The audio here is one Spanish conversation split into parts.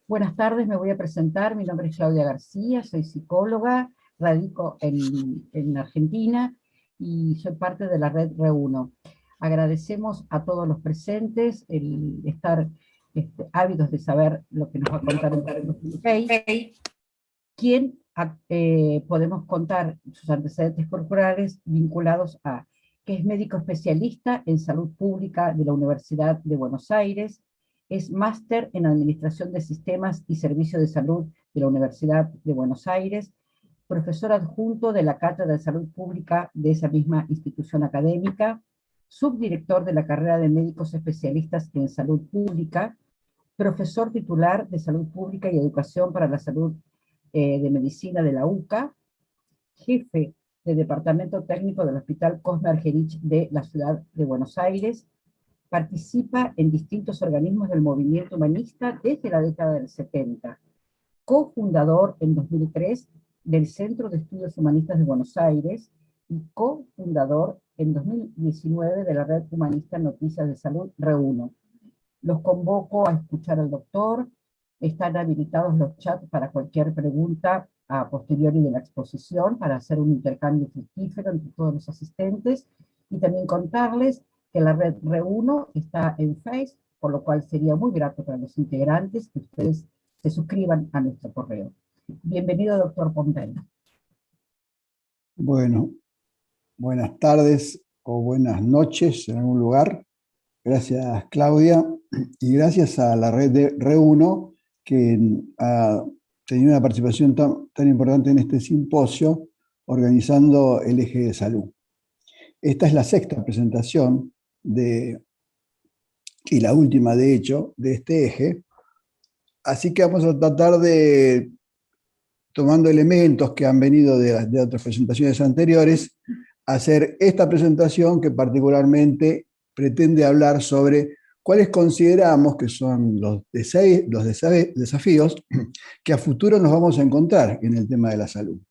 Buenas tardes, me voy a presentar. Mi nombre es Claudia García, soy psicóloga, radico en Argentina y soy parte de la red Reuno. Agradecemos a todos los presentes el estar ávidos de saber lo que nos va a contar el doctor Pei, quien podemos contar sus antecedentes corporales vinculados a que es médico especialista en salud pública de la Universidad de Buenos Aires, es máster en Administración de Sistemas y Servicios de Salud de la Universidad de Buenos Aires, profesor adjunto de la Cátedra de Salud Pública de esa misma institución académica, subdirector de la carrera de médicos especialistas en salud pública, profesor titular de Salud Pública y Educación para la Salud de Medicina de la UCA, jefe del Departamento Técnico del Hospital Cosme Argerich de la Ciudad de Buenos Aires, participa en distintos organismos del movimiento humanista desde la década del 70, cofundador en 2003 del Centro de Estudios Humanistas de Buenos Aires y cofundador en 2019 de la Red Humanista Noticias de Salud Reuno. Los convoco a escuchar al doctor. Están habilitados los chats para cualquier pregunta a posteriori de la exposición, para hacer un intercambio fructífero entre todos los asistentes, y también contarles que la red Reuno está en Face, por lo cual sería muy grato para los integrantes que ustedes se suscriban a nuestro correo. Bienvenido, doctor Pompey. Bueno, buenas tardes o buenas noches en algún lugar. Gracias, Claudia, y gracias a la red de Reuno, que ha tenido una participación tan importante en este simposio, organizando el eje de salud. Esta es la sexta presentación y la última, de hecho, de este eje. Así que vamos a tratar de, tomando elementos que han venido de otras presentaciones anteriores, hacer esta presentación que particularmente pretende hablar sobre cuáles consideramos que son los desafíos que a futuro nos vamos a encontrar en el tema de la salud.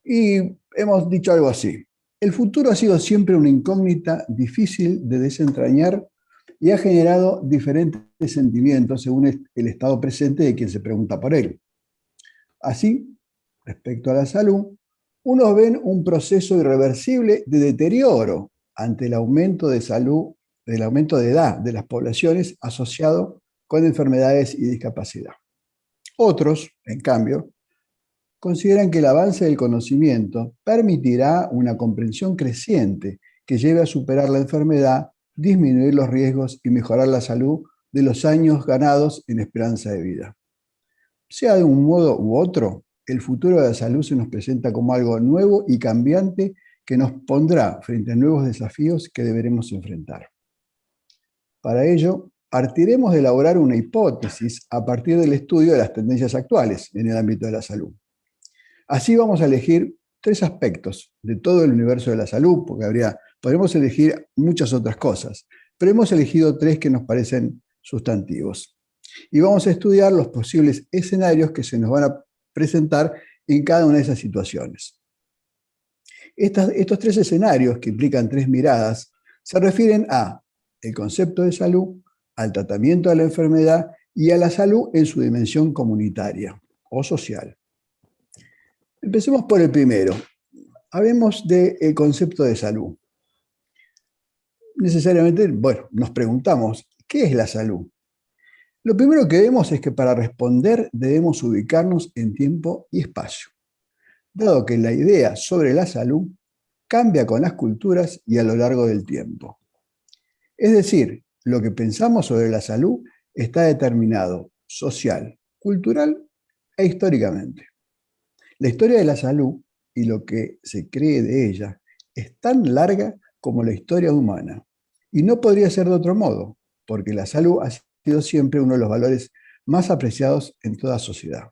Y hemos dicho algo así: el futuro ha sido siempre una incógnita difícil de desentrañar y ha generado diferentes sentimientos según el estado presente de quien se pregunta por él. Así, respecto a la salud, unos ven un proceso irreversible de deterioro ante el aumento de edad de las poblaciones asociado con enfermedades y discapacidad. Otros, en cambio, consideran que el avance del conocimiento permitirá una comprensión creciente que lleve a superar la enfermedad, disminuir los riesgos y mejorar la salud de los años ganados en esperanza de vida. Sea de un modo u otro, el futuro de la salud se nos presenta como algo nuevo y cambiante que nos pondrá frente a nuevos desafíos que deberemos enfrentar. Para ello, partiremos de elaborar una hipótesis a partir del estudio de las tendencias actuales en el ámbito de la salud. Así vamos a elegir tres aspectos de todo el universo de la salud, porque podremos elegir muchas otras cosas, pero hemos elegido tres que nos parecen sustantivos. Y vamos a estudiar los posibles escenarios que se nos van a presentar en cada una de esas situaciones. Estos tres escenarios, que implican tres miradas, se refieren a el concepto de salud, al tratamiento de la enfermedad y a la salud en su dimensión comunitaria o social. Empecemos por el primero. Hablemos del concepto de salud. Necesariamente, nos preguntamos, ¿qué es la salud? Lo primero que vemos es que para responder debemos ubicarnos en tiempo y espacio, dado que la idea sobre la salud cambia con las culturas y a lo largo del tiempo. Es decir, lo que pensamos sobre la salud está determinado social, cultural e históricamente. La historia de la salud y lo que se cree de ella es tan larga como la historia humana, y no podría ser de otro modo, porque la salud ha sido siempre uno de los valores más apreciados en toda sociedad.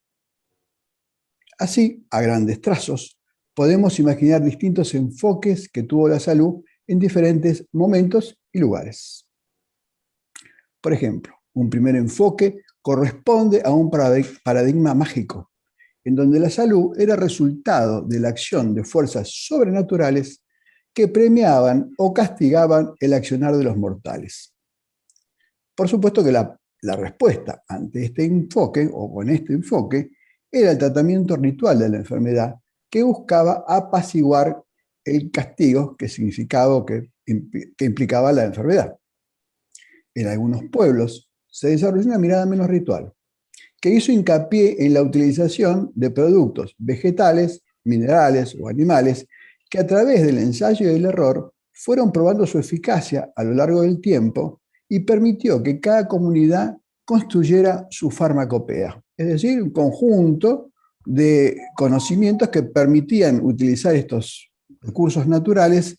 Así, a grandes trazos, podemos imaginar distintos enfoques que tuvo la salud en diferentes momentos y lugares. Por ejemplo, un primer enfoque corresponde a un paradigma mágico, en donde la salud era resultado de la acción de fuerzas sobrenaturales que premiaban o castigaban el accionar de los mortales. Por supuesto que la la respuesta ante este enfoque, o con este enfoque, era el tratamiento ritual de la enfermedad, que buscaba apaciguar el castigo que significaba o que implicaba la enfermedad. En algunos pueblos se desarrolló una mirada menos ritual, que hizo hincapié en la utilización de productos vegetales, minerales o animales, que a través del ensayo y el error fueron probando su eficacia a lo largo del tiempo y permitió que cada comunidad construyera su farmacopea, es decir, un conjunto de conocimientos que permitían utilizar estos recursos naturales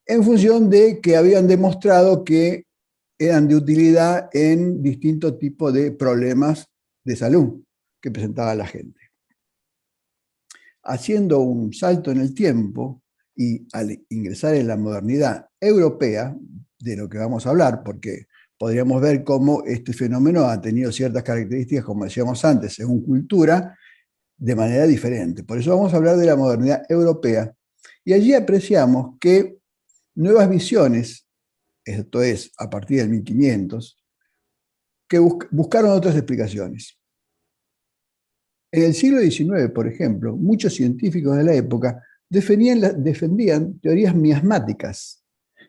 en función de que habían demostrado que eran de utilidad en distintos tipos de problemas de salud que presentaba la gente. Haciendo un salto en el tiempo y al ingresar en la modernidad europea, de lo que vamos a hablar, porque podríamos ver cómo este fenómeno ha tenido ciertas características, como decíamos antes, según cultura, de manera diferente. Por eso vamos a hablar de la modernidad europea. Y allí apreciamos que nuevas visiones, esto es, a partir del 1500, que buscaron otras explicaciones. En el siglo XIX, por ejemplo, muchos científicos de la época defendían teorías miasmáticas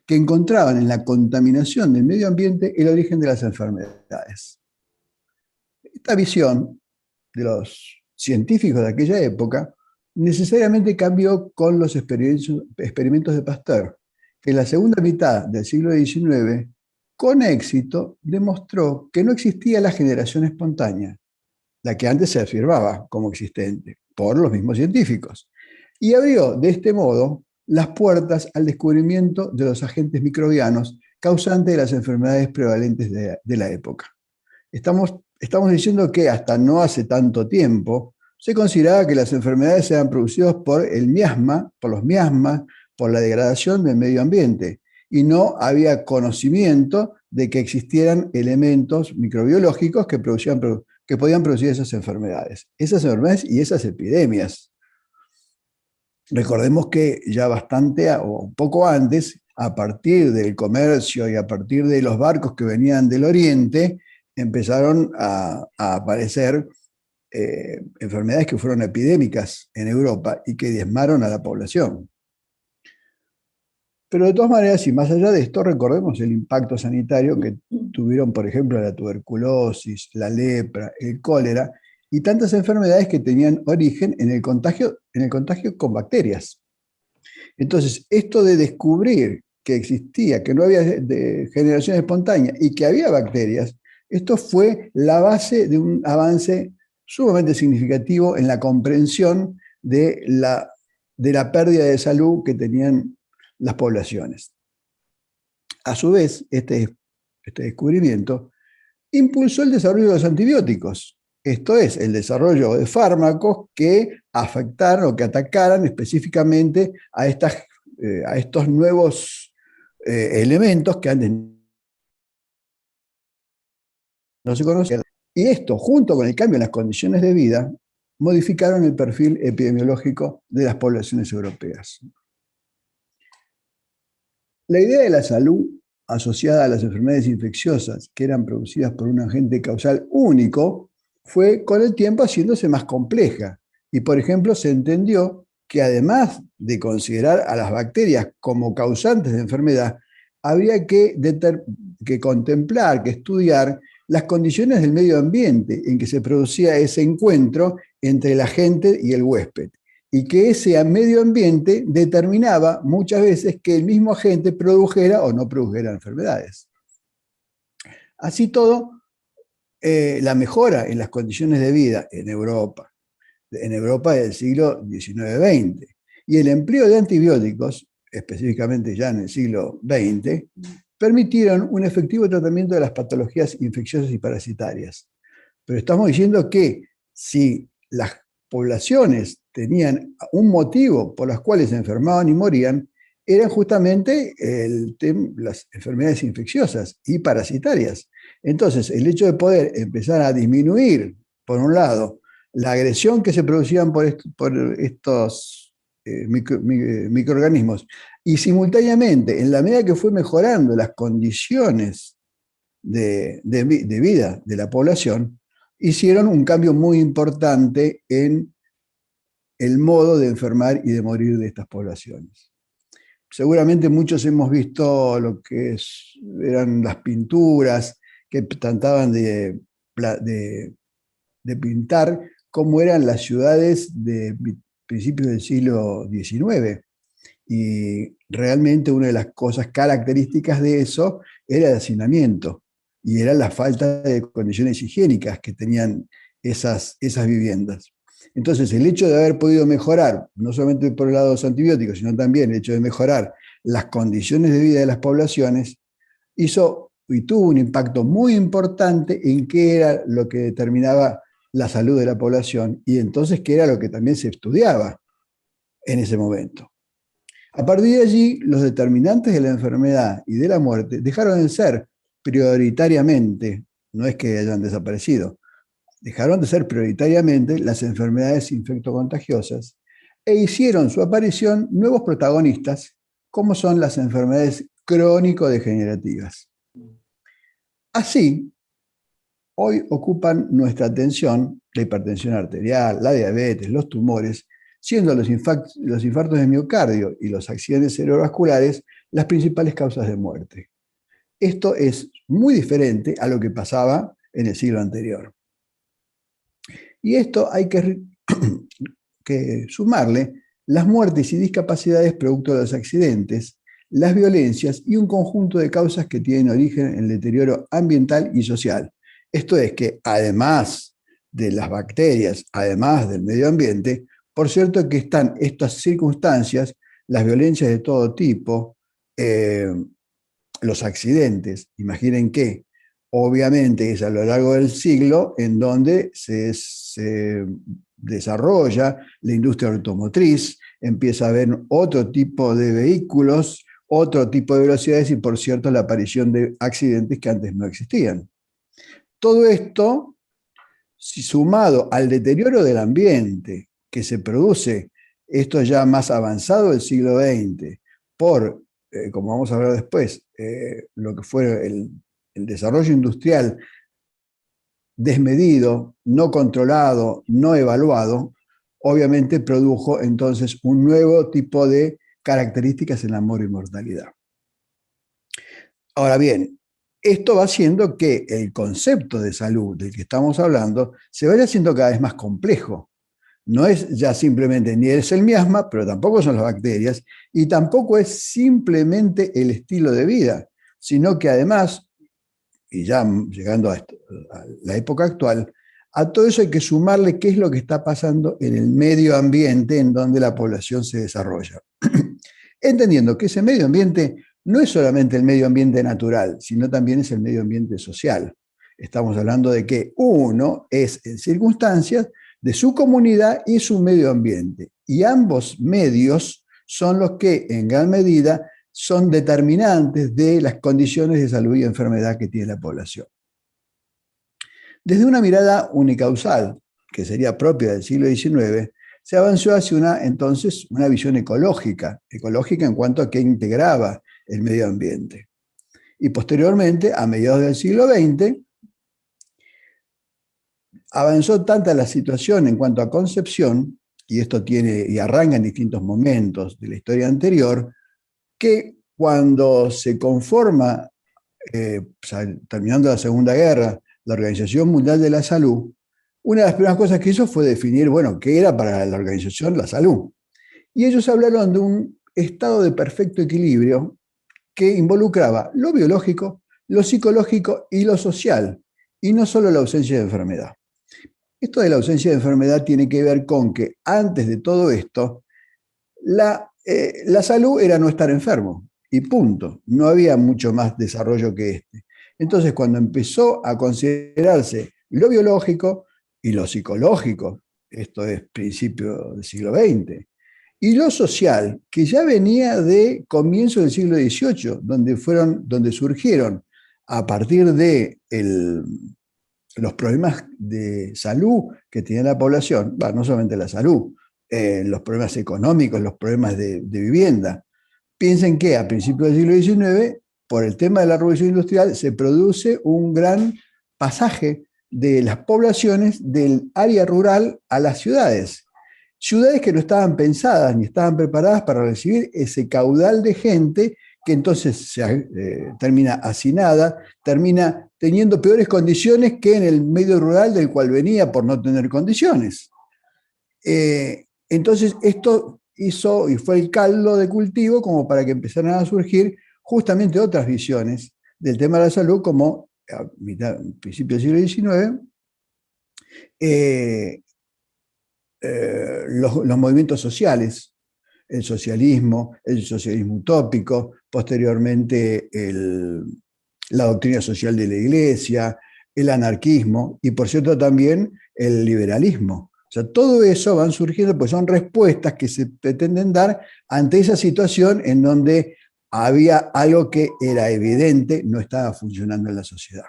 que encontraban en la contaminación del medio ambiente el origen de las enfermedades. Esta visión de los científicos de aquella época necesariamente cambió con los experimentos de Pasteur, que en la segunda mitad del siglo XIX, con éxito, demostró que no existía la generación espontánea, la que antes se afirmaba como existente por los mismos científicos, y abrió de este modo las puertas al descubrimiento de los agentes microbianos causantes de las enfermedades prevalentes de la época. Estamos diciendo que hasta no hace tanto tiempo se consideraba que las enfermedades eran producidas por el miasma, por los miasmas, por la degradación del medio ambiente, y no había conocimiento de que existieran elementos microbiológicos que podían producir esas enfermedades y esas epidemias. Recordemos que ya bastante o un poco antes, a partir del comercio y a partir de los barcos que venían del oriente, empezaron a aparecer enfermedades que fueron epidémicas en Europa y que diezmaron a la población. Pero de todas maneras, y más allá de esto, recordemos el impacto sanitario que tuvieron, por ejemplo, la tuberculosis, la lepra, el cólera y tantas enfermedades que tenían origen en el contagio con bacterias. Entonces, esto de descubrir que existía, que no había generación espontánea y que había bacterias, esto fue la base de un avance sumamente significativo en la comprensión de la pérdida de salud que tenían las poblaciones. A su vez, este descubrimiento impulsó el desarrollo de los antibióticos, esto es, el desarrollo de fármacos que afectaran o que atacaran específicamente a estos nuevos elementos que antes no se conocían. Y esto, junto con el cambio en las condiciones de vida, modificaron el perfil epidemiológico de las poblaciones europeas. La idea de la salud asociada a las enfermedades infecciosas que eran producidas por un agente causal único fue con el tiempo haciéndose más compleja. Y, por ejemplo, se entendió que además de considerar a las bacterias como causantes de enfermedad, habría que contemplar, que estudiar las condiciones del medio ambiente en que se producía ese encuentro entre el agente y el huésped, y que ese medio ambiente determinaba muchas veces que el mismo agente produjera o no produjera enfermedades. Así todo, la mejora en las condiciones de vida en Europa del siglo XIX-XX, y el empleo de antibióticos, específicamente ya en el siglo XX, permitieron un efectivo tratamiento de las patologías infecciosas y parasitarias. Pero estamos diciendo que si las poblaciones tenían un motivo por los cuales se enfermaban y morían, eran justamente las enfermedades infecciosas y parasitarias. Entonces, el hecho de poder empezar a disminuir, por un lado, la agresión que se producían por estos microorganismos, y simultáneamente, en la medida que fue mejorando las condiciones de vida de la población, hicieron un cambio muy importante en el modo de enfermar y de morir de estas poblaciones. Seguramente muchos hemos visto lo que eran las pinturas que trataban de pintar cómo eran las ciudades de principios del siglo XIX. Y realmente una de las cosas características de eso era el hacinamiento y era la falta de condiciones higiénicas que tenían esas viviendas. Entonces, el hecho de haber podido mejorar, no solamente por el lado de los antibióticos, sino también el hecho de mejorar las condiciones de vida de las poblaciones, hizo y tuvo un impacto muy importante en qué era lo que determinaba la salud de la población y entonces qué era lo que también se estudiaba en ese momento. A partir de allí, los determinantes de la enfermedad y de la muerte dejaron de ser prioritariamente, no es que hayan desaparecido, dejaron de ser prioritariamente las enfermedades infectocontagiosas e hicieron su aparición nuevos protagonistas, como son las enfermedades crónico-degenerativas. Así, hoy ocupan nuestra atención la hipertensión arterial, la diabetes, los tumores, siendo los infartos de miocardio y los accidentes cerebrovasculares las principales causas de muerte. Esto es muy diferente a lo que pasaba en el siglo anterior. Y esto hay que sumarle las muertes y discapacidades producto de los accidentes, las violencias y un conjunto de causas que tienen origen en el deterioro ambiental y social. Esto es que además de las bacterias, además del medio ambiente, por cierto que están estas circunstancias, las violencias de todo tipo, los accidentes. Imaginen que obviamente es a lo largo del siglo en donde se desarrolla la industria automotriz, empieza a haber otro tipo de vehículos, otro tipo de velocidades y, por cierto, la aparición de accidentes que antes no existían. Todo esto, sumado al deterioro del ambiente que se produce, esto ya más avanzado del siglo XX, por, como vamos a hablar después, lo que fue el desarrollo industrial desmedido, no controlado, no evaluado, obviamente produjo entonces un nuevo tipo de características en la mortalidad. Ahora bien, esto va haciendo que el concepto de salud del que estamos hablando se vaya haciendo cada vez más complejo. No es ya simplemente, ni es el miasma, pero tampoco son las bacterias, y tampoco es simplemente el estilo de vida, sino que además, y ya llegando a la época actual, a todo eso hay que sumarle qué es lo que está pasando en el medio ambiente en donde la población se desarrolla. Entendiendo que ese medio ambiente no es solamente el medio ambiente natural, sino también es el medio ambiente social. Estamos hablando de que uno es en circunstancias de su comunidad y su medio ambiente. Y ambos medios son los que, en gran medida, son determinantes de las condiciones de salud y enfermedad que tiene la población. Desde una mirada unicausal, que sería propia del siglo XIX, se avanzó hacia entonces una visión ecológica en cuanto a que integraba el medio ambiente. Y posteriormente, a mediados del siglo XX, avanzó tanta la situación en cuanto a concepción, y esto tiene y arranca en distintos momentos de la historia anterior, que cuando se conforma, terminando la Segunda Guerra, la Organización Mundial de la Salud, una de las primeras cosas que hizo fue definir, bueno, qué era para la organización la salud. Y ellos hablaron de un estado de perfecto equilibrio que involucraba lo biológico, lo psicológico y lo social, y no solo la ausencia de enfermedad. Esto de la ausencia de enfermedad tiene que ver con que antes de todo esto, la salud era no estar enfermo, y punto. No había mucho más desarrollo que este. Entonces, cuando empezó a considerarse lo biológico y lo psicológico, esto es principio del siglo XX, y lo social, que ya venía de comienzo del siglo XVIII, donde surgieron a partir de los problemas de salud que tenía la población, no solamente la salud, los problemas económicos, los problemas de vivienda. Piensen que a principios del siglo XIX por el tema de la revolución industrial, se produce un gran pasaje de las poblaciones del área rural a las ciudades. Ciudades que no estaban pensadas ni estaban preparadas para recibir ese caudal de gente que entonces termina hacinada, termina teniendo peores condiciones que en el medio rural del cual venía por no tener condiciones. Entonces esto hizo y fue el caldo de cultivo como para que empezaran a surgir justamente otras visiones del tema de la salud, como a principios del siglo XIX, los movimientos sociales, el socialismo utópico, posteriormente la doctrina social de la Iglesia, el anarquismo y, por cierto, también el liberalismo. O sea, todo eso van surgiendo, pues son respuestas que se pretenden dar ante esa situación en donde había algo que era evidente, no estaba funcionando en la sociedad.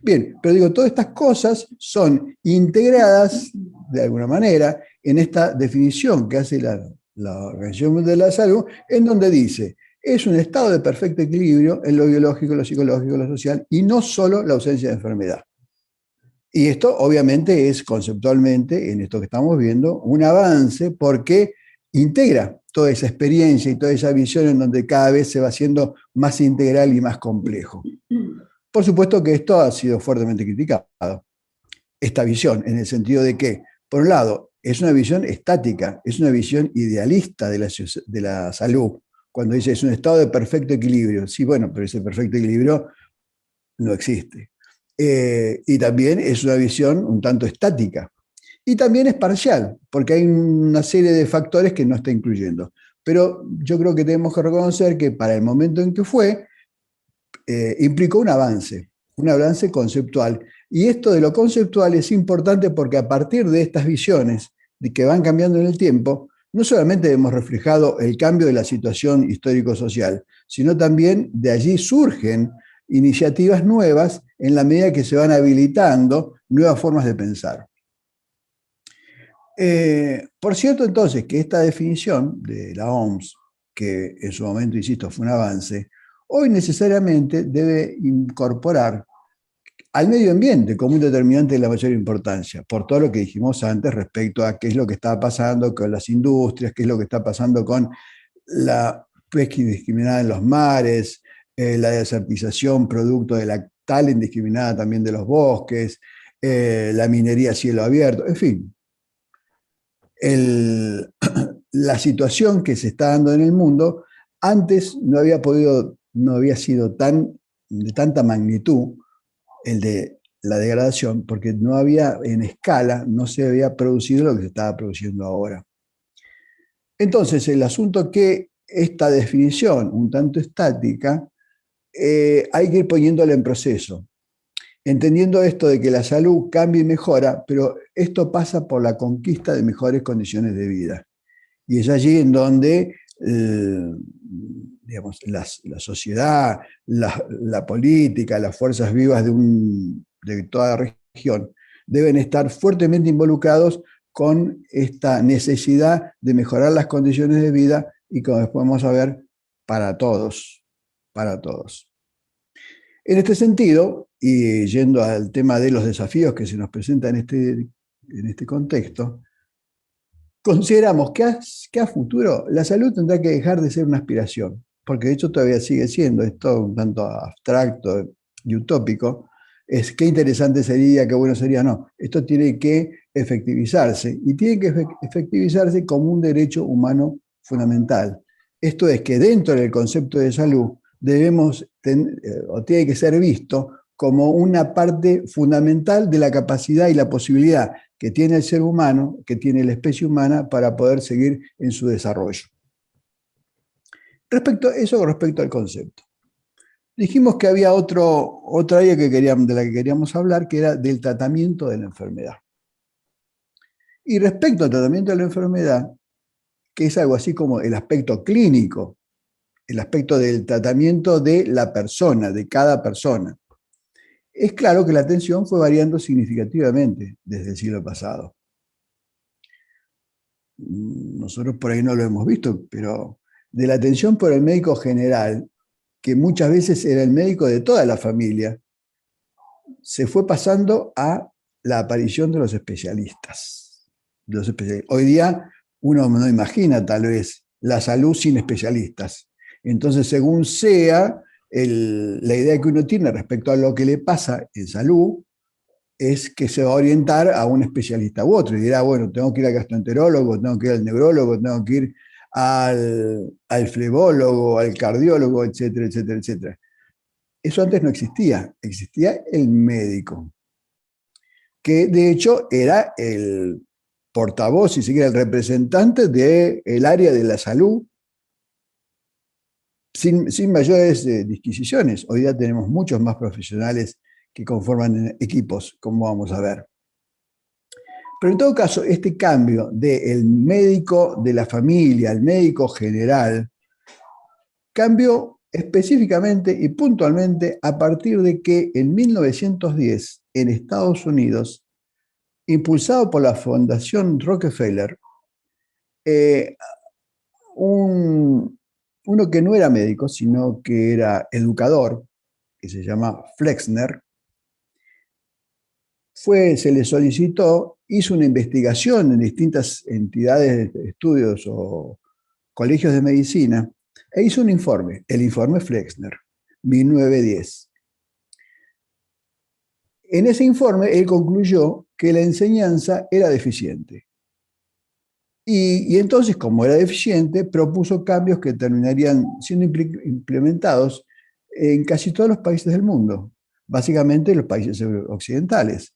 Bien, pero digo, todas estas cosas son integradas de alguna manera en esta definición que hace la Organización Mundial de la Salud, en donde dice, es un estado de perfecto equilibrio en lo biológico, lo psicológico, lo social, y no solo la ausencia de enfermedad. Y esto obviamente es conceptualmente, en esto que estamos viendo, un avance porque integra toda esa experiencia y toda esa visión en donde cada vez se va haciendo más integral y más complejo. Por supuesto que esto ha sido fuertemente criticado, esta visión, en el sentido de que, por un lado, es una visión estática, es una visión idealista de la salud, cuando dice es un estado de perfecto equilibrio. Sí, bueno, pero ese perfecto equilibrio no existe. Y también es una visión un tanto estática. Y también es parcial, porque hay una serie de factores que no está incluyendo. Pero yo creo que tenemos que reconocer que para el momento en que fue, implicó un avance conceptual. Y esto de lo conceptual es importante porque a partir de estas visiones que van cambiando en el tiempo, no solamente hemos reflejado el cambio de la situación histórico-social, sino también de allí surgen iniciativas nuevas en la medida que se van habilitando nuevas formas de pensar. Por cierto, entonces, que esta definición de la OMS, que en su momento, insisto, fue un avance, hoy necesariamente debe incorporar al medio ambiente como un determinante de la mayor importancia, por todo lo que dijimos antes respecto a qué es lo que está pasando con las industrias, qué es lo que está pasando con la pesca indiscriminada en los mares, la desertización producto de la tala indiscriminada también de los bosques, la minería a cielo abierto, en fin. La situación que se está dando en el mundo antes no había sido de tanta magnitud el de la degradación, porque no había en escala, no se había producido lo que se estaba produciendo ahora. Entonces, el asunto que esta definición, un tanto estática, hay que ir poniéndola en proceso, entendiendo esto de que la salud cambia y mejora, pero esto pasa por la conquista de mejores condiciones de vida. Y es allí en donde digamos, la sociedad, la política, las fuerzas vivas de toda la región deben estar fuertemente involucrados con esta necesidad de mejorar las condiciones de vida y, como después vamos a ver, para todos, para todos. En este sentido, y yendo al tema de los desafíos que se nos presentan en este contexto, consideramos que a futuro la salud tendrá que dejar de ser una aspiración, porque de hecho todavía sigue siendo esto un tanto abstracto y utópico. Es qué interesante sería, qué bueno sería, no. Esto tiene que efectivizarse y tiene que efectivizarse como un derecho humano fundamental. Esto es que dentro del concepto de salud tiene que ser visto como una parte fundamental de la capacidad y la posibilidad que tiene el ser humano, que tiene la especie humana para poder seguir en su desarrollo. Respecto al concepto. Dijimos que había otra área de la que queríamos hablar, que era del tratamiento de la enfermedad. Y respecto al tratamiento de la enfermedad, que es algo así como el aspecto clínico, el aspecto del tratamiento de la persona, de cada persona, es claro que la atención fue variando significativamente desde el siglo pasado. Nosotros por ahí no lo hemos visto, pero de la atención por el médico general, que muchas veces era el médico de toda la familia, se fue pasando a la aparición de los especialistas. Hoy día uno no imagina tal vez la salud sin especialistas. Entonces, según sea la idea que uno tiene respecto a lo que le pasa en salud, es que se va a orientar a un especialista u otro y dirá, bueno, tengo que ir al gastroenterólogo, tengo que ir al neurólogo, tengo que ir al flebólogo, al cardiólogo, etcétera, etcétera, etcétera. Eso antes no existía, existía el médico, que de hecho era el portavoz, si se quiere, el representante del área de la salud, sin mayores disquisiciones. Hoy día tenemos muchos más profesionales que conforman equipos, como vamos a ver. Pero en todo caso, este cambio del médico de la familia al médico general cambió específicamente y puntualmente a partir de que en 1910, en Estados Unidos, impulsado por la Fundación Rockefeller, uno que no era médico, sino que era educador, que se llama Flexner, se le solicitó, hizo una investigación en distintas entidades de estudios o colegios de medicina, e hizo un informe, el informe Flexner, 1910. En ese informe, él concluyó que la enseñanza era deficiente. Y entonces, como era deficiente, propuso cambios que terminarían siendo implementados en casi todos los países del mundo, básicamente los países occidentales.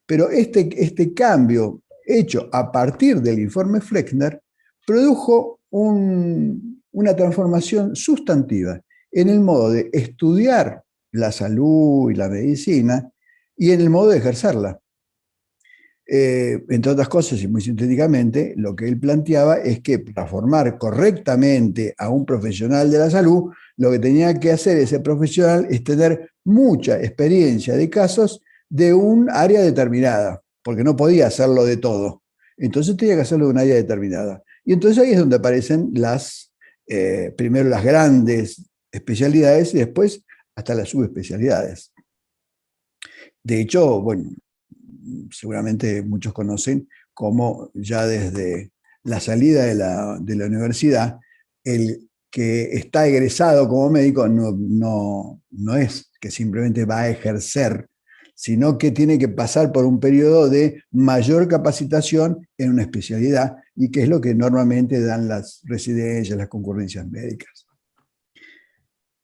Pero este cambio hecho a partir del informe Flexner produjo una transformación sustantiva en el modo de estudiar la salud y la medicina y en el modo de ejercerla. Entre otras cosas, y muy sintéticamente, lo que él planteaba es que para formar correctamente a un profesional de la salud, lo que tenía que hacer ese profesional es tener mucha experiencia de casos de un área determinada, porque no podía hacerlo de todo. Entonces tenía que hacerlo de un área determinada. Y entonces ahí es donde aparecen primero las grandes especialidades y después hasta las subespecialidades. De hecho, bueno, seguramente muchos conocen cómo ya desde la salida de la universidad, el que está egresado como médico no es que simplemente va a ejercer, sino que tiene que pasar por un periodo de mayor capacitación en una especialidad, y que es lo que normalmente dan las residencias, las concurrencias médicas.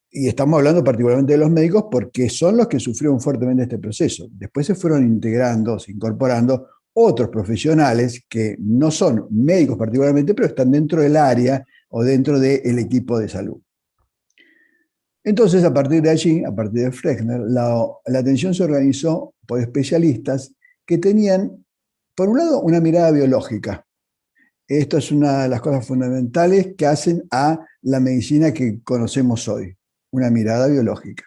Y estamos hablando particularmente de los médicos porque son los que sufrieron fuertemente este proceso. Después se fueron integrando, se incorporando otros profesionales que no son médicos particularmente, pero están dentro del área o dentro del equipo de salud. Entonces, a partir de allí, a partir de Flexner, la atención se organizó por especialistas que tenían, por un lado, una mirada biológica. Esto es una de las cosas fundamentales que hacen a la medicina que conocemos hoy, una mirada biológica.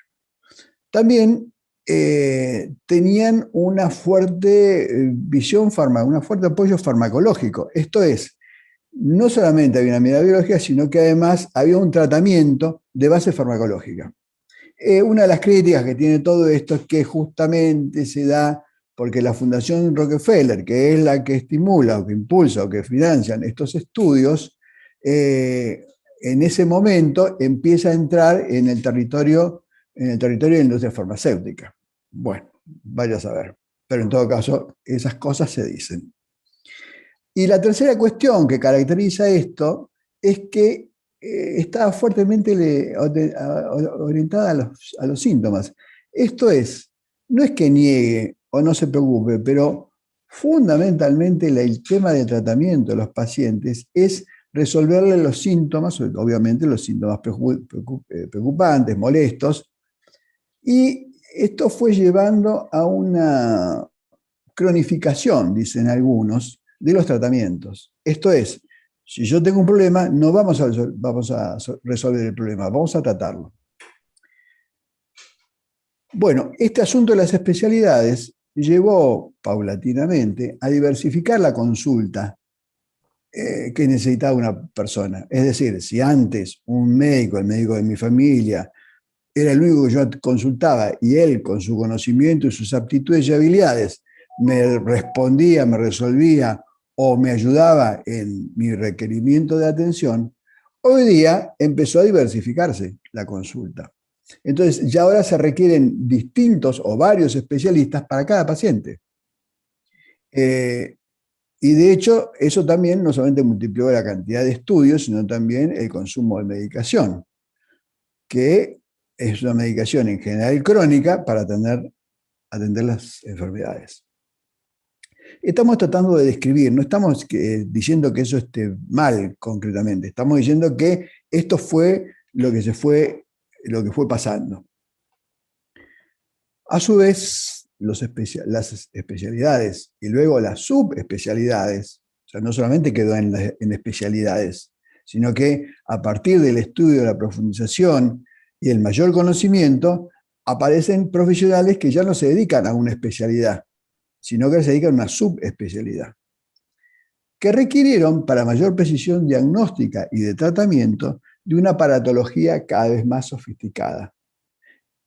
También tenían una fuerte visión un fuerte apoyo farmacológico. Esto es, no solamente había una mirada biológica, sino que además había un tratamiento de base farmacológica. Una de las críticas que tiene todo esto es que justamente se da porque la Fundación Rockefeller, que es la que estimula o que impulsa o que financian estos estudios, en ese momento empieza a entrar en el territorio de la industria farmacéutica. Bueno, vaya a saber. Pero en todo caso, esas cosas se dicen. Y la tercera cuestión que caracteriza esto es que está fuertemente orientada a los síntomas. Esto es, no es que niegue o no se preocupe, pero fundamentalmente el tema de tratamiento de los pacientes es resolverle los síntomas, obviamente los síntomas preocupantes, molestos, y esto fue llevando a una cronificación, dicen algunos, de los tratamientos. Esto es, si yo tengo un problema, no vamos a resolver el problema, vamos a tratarlo. Bueno, este asunto de las especialidades llevó paulatinamente a diversificar la consulta que necesitaba una persona. Es decir, si antes un médico, el médico de mi familia, era el único que yo consultaba, y él, con su conocimiento y sus aptitudes y habilidades, me respondía, me resolvía o me ayudaba en mi requerimiento de atención, hoy día empezó a diversificarse la consulta. Entonces, ya ahora se requieren distintos o varios especialistas para cada paciente. Y de hecho, eso también no solamente multiplicó la cantidad de estudios, sino también el consumo de medicación, que es una medicación en general crónica para atender las enfermedades. Estamos tratando de describir, no estamos diciendo que eso esté mal concretamente, estamos diciendo que esto fue lo que fue pasando. A su vez, las especialidades y luego las subespecialidades, o sea, no solamente quedó en especialidades, sino que a partir del estudio, la profundización y el mayor conocimiento, aparecen profesionales que ya no se dedican a una especialidad, sino que se dedican a una subespecialidad, que requirieron para mayor precisión diagnóstica y de tratamiento de una aparatología cada vez más sofisticada.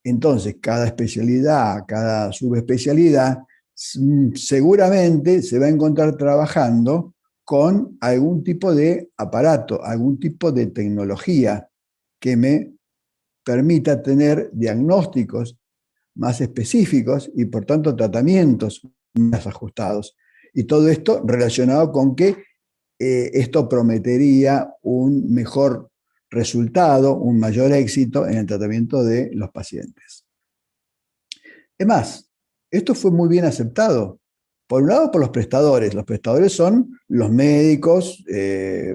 Entonces, cada especialidad, cada subespecialidad, seguramente se va a encontrar trabajando con algún tipo de aparato, algún tipo de tecnología que me permita tener diagnósticos más específicos y, por tanto, tratamientos más ajustados. Y todo esto relacionado con que esto prometería un mejor resultado, un mayor éxito en el tratamiento de los pacientes. Es más, esto fue muy bien aceptado. Por un lado, por los prestadores. Los prestadores son los médicos,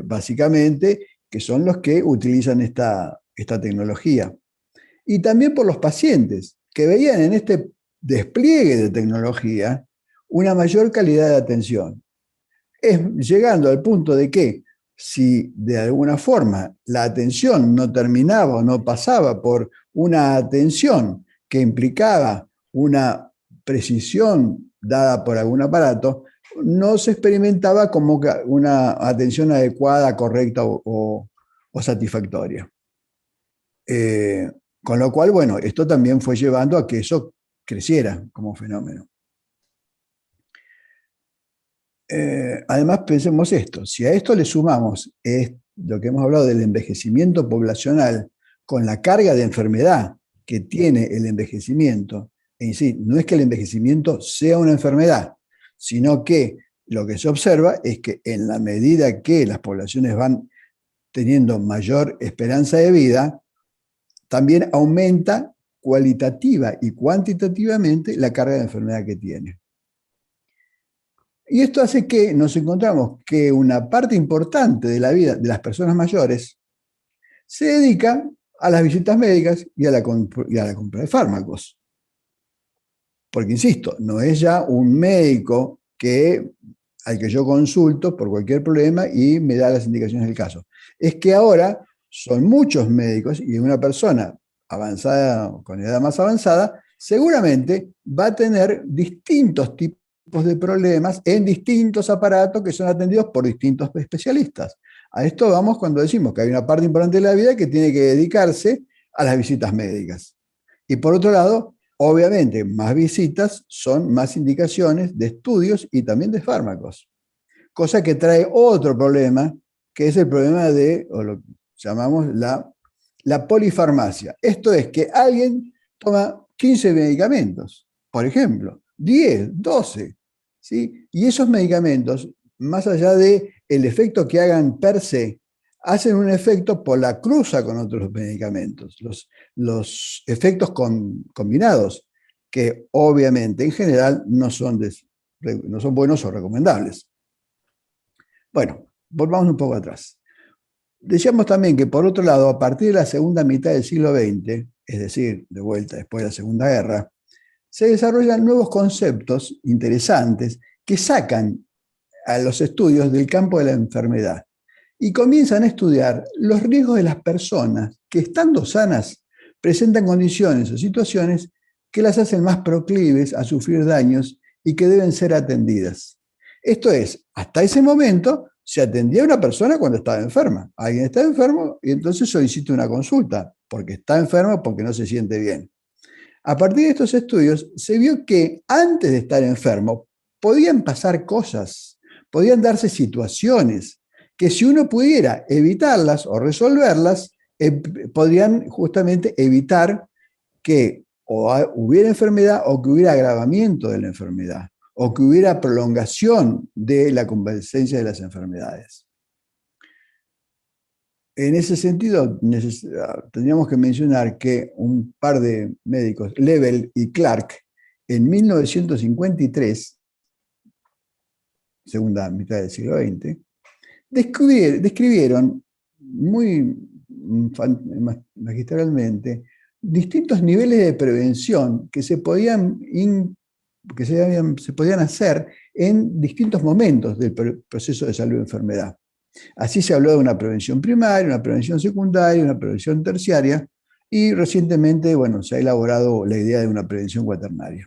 básicamente, que son los que utilizan esta tecnología. Y también por los pacientes, que veían en este despliegue de tecnología una mayor calidad de atención. Llegando al punto de que si de alguna forma la atención no terminaba o no pasaba por una atención que implicaba una precisión dada por algún aparato, no se experimentaba como una atención adecuada, correcta o satisfactoria. Con lo cual, bueno, esto también fue llevando a que eso creciera como fenómeno. Además, pensemos esto, si a esto le sumamos lo que hemos hablado del envejecimiento poblacional con la carga de enfermedad que tiene el envejecimiento, en sí, no es que el envejecimiento sea una enfermedad, sino que lo que se observa es que en la medida que las poblaciones van teniendo mayor esperanza de vida, también aumenta cualitativa y cuantitativamente la carga de enfermedad que tiene. Y esto hace que nos encontramos que una parte importante de la vida de las personas mayores se dedica a las visitas médicas y a la compra de fármacos. Porque, insisto, no es ya un médico al que yo consulto por cualquier problema y me da las indicaciones del caso. Es que ahora son muchos médicos y una persona avanzada, con edad más avanzada, seguramente va a tener distintos tipos de problemas en distintos aparatos que son atendidos por distintos especialistas. A esto vamos cuando decimos que hay una parte importante de la vida que tiene que dedicarse a las visitas médicas. Y por otro lado, obviamente, más visitas son más indicaciones de estudios y también de fármacos. Cosa que trae otro problema, que es el problema de, o lo que llamamos la polifarmacia. Esto es que alguien toma 15 medicamentos, por ejemplo, 10, 12, ¿sí? Y esos medicamentos, más allá del efecto que hagan per se, hacen un efecto por la cruza con otros medicamentos, los efectos combinados, que obviamente en general no son buenos o recomendables. Bueno, volvamos un poco atrás. Decíamos también que, por otro lado, a partir de la segunda mitad del siglo XX, es decir, de vuelta después de la Segunda Guerra, se desarrollan nuevos conceptos interesantes que sacan a los estudios del campo de la enfermedad y comienzan a estudiar los riesgos de las personas que, estando sanas, presentan condiciones o situaciones que las hacen más proclives a sufrir daños y que deben ser atendidas. Esto es, hasta ese momento se atendía a una persona cuando estaba enferma. Alguien está enfermo y entonces solicita una consulta. porque está enfermo, porque no se siente bien. A partir de estos estudios se vio que antes de estar enfermo podían pasar cosas, podían darse situaciones que si uno pudiera evitarlas o resolverlas, podrían justamente evitar que hubiera enfermedad o que hubiera agravamiento de la enfermedad o que hubiera prolongación de la convalecencia de las enfermedades. En ese sentido, tendríamos que mencionar que un par de médicos, Lebel y Clark, en 1953, segunda mitad del siglo XX, describieron muy magistralmente distintos niveles de prevención que se podían hacer en distintos momentos del proceso de salud y enfermedad. Así se habló de una prevención primaria, una prevención secundaria, una prevención terciaria, y recientemente, bueno, se ha elaborado la idea de una prevención cuaternaria.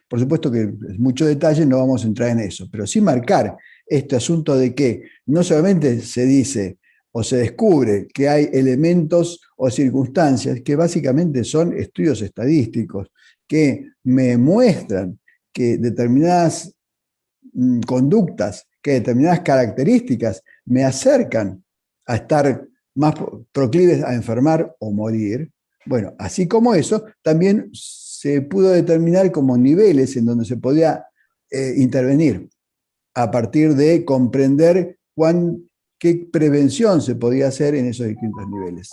Por supuesto que es mucho detalle, no vamos a entrar en eso, pero sí marcar este asunto de que no solamente se dice o se descubre que hay elementos o circunstancias que básicamente son estudios estadísticos que me muestran que determinadas conductas, que determinadas características me acercan a estar más proclives a enfermar o morir. Bueno, así como eso, también se pudo determinar como niveles en donde se podía intervenir a partir de comprender qué prevención se podía hacer en esos distintos niveles.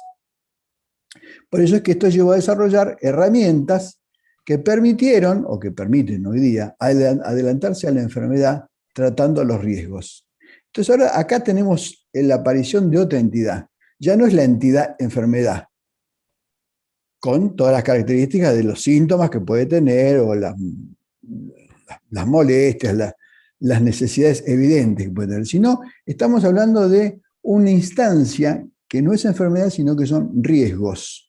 Por eso es que esto llevó a desarrollar herramientas que permitieron, o que permiten hoy día, adelantarse a la enfermedad tratando los riesgos. Entonces ahora acá tenemos la aparición de otra entidad. Ya no es la entidad enfermedad, con todas las características de los síntomas que puede tener, o las molestias, las necesidades evidentes que puede tener, sino estamos hablando de una instancia que no es enfermedad, sino que son riesgos.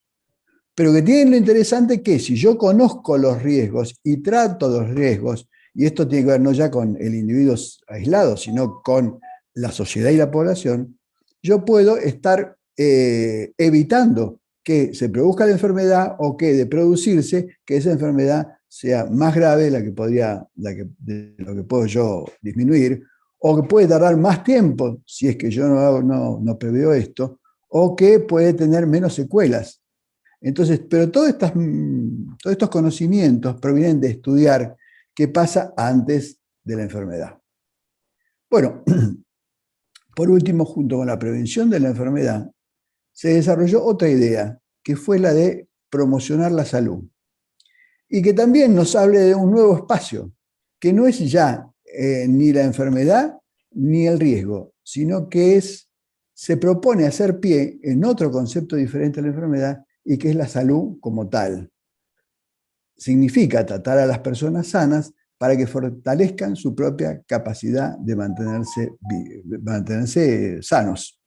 Pero que tienen lo interesante que si yo conozco los riesgos y trato los riesgos, y esto tiene que ver no ya con el individuo aislado, sino con la sociedad y la población, yo puedo estar evitando que se produzca la enfermedad o que de producirse, que esa enfermedad sea más grave de lo que puedo yo disminuir, o que puede tardar más tiempo si es que yo no preveo esto, o que puede tener menos secuelas. Entonces, pero todos estos conocimientos provienen de estudiar qué pasa antes de la enfermedad. Bueno, por último, junto con la prevención de la enfermedad, se desarrolló otra idea, que fue la de promocionar la salud. Y que también nos hable de un nuevo espacio, que no es ya ni la enfermedad ni el riesgo, sino que se propone hacer pie en otro concepto diferente a la enfermedad, y que es la salud como tal. Significa tratar a las personas sanas para que fortalezcan su propia capacidad de mantenerse sanos.